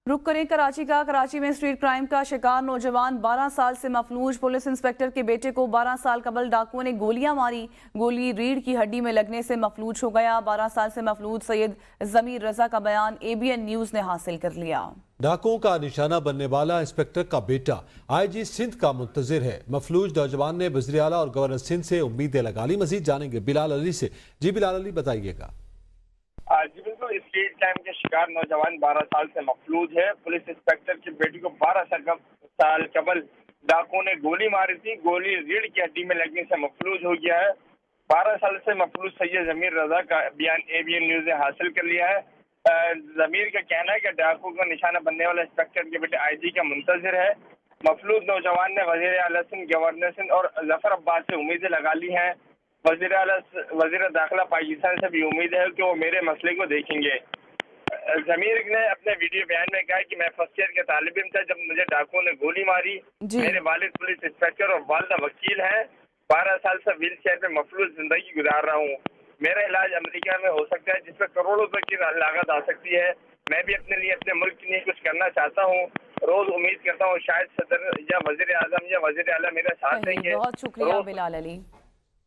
रुक करें कराची का। कराची में स्ट्रीट क्राइम का शिकार नौजवान 12 साल से मफलूज। पुलिस इंस्पेक्टर के बेटे को 12 साल कबल डाकुओं ने गोलियां मारी। गोली रीढ़ की हड्डी में लगने से मफलूज हो गया। 12 साल से मफलूज सैयद जमीर रजा का बयान ABN न्यूज ने हासिल कर लिया। डाकुओं का निशाना बनने वाला इंस्पेक्टर का बेटा IG सिंध का मुंतजिर है। मफलूज नौजवान ने वज़ीर आला और गवर्नर सिंध से उम्मीदें लगा ली। मजीद जानेंगे बिलाल अली से। जी बिलाल अली, बताइएगा। जी बिल्कुल, स्ट्रीट क्राइम के शिकार नौजवान 12 साल से मफलूज है। पुलिस इंस्पेक्टर की बेटी को 12 साल कबल डाकुओं ने गोली मारी थी। गोली रीढ़ की हड्डी में लगने से मफलूज हो गया है। 12 साल से मफलूज सैयद जमीर रजा का बयान ABN न्यूज ने हासिल कर लिया है। जमीर का कहना है कि डाकू का निशाना बनने वाला इंस्पेक्टर के बेटे IG का मुंतजिर है। मफलूज नौजवान ने वज़ीर आला सिंध, गवर्नर सिंध और जफर अब्बास से उम्मीदें लगा ली हैं। वज़ीर दाखिला पाकिस्तान से भी उम्मीद है कि वो मेरे मसले को देखेंगे। जमीर ने अपने वीडियो बयान में कहा कि मैं फर्स्ट ईयर के तालिब इल्म था जब मुझे डाकुओं ने गोली मारी। मेरे वालिद पुलिस इंस्पेक्टर और वालिदा वकील हैं। 12 साल से व्हील चेयर में मफलूज जिंदगी गुजार रहा हूँ। मेरा इलाज अमेरिका में हो सकता है जिसमें करोड़ों रुपए की लागत आ सकती है। मैं भी अपने लिए, अपने मुल्क के लिए कुछ करना चाहता हूँ। रोज उम्मीद करता हूँ शायद सदर या वज़ीर आज़म या वज़ीर आला मेरा साथ देंगे। बहुत शुक्रिया बिलाल अली।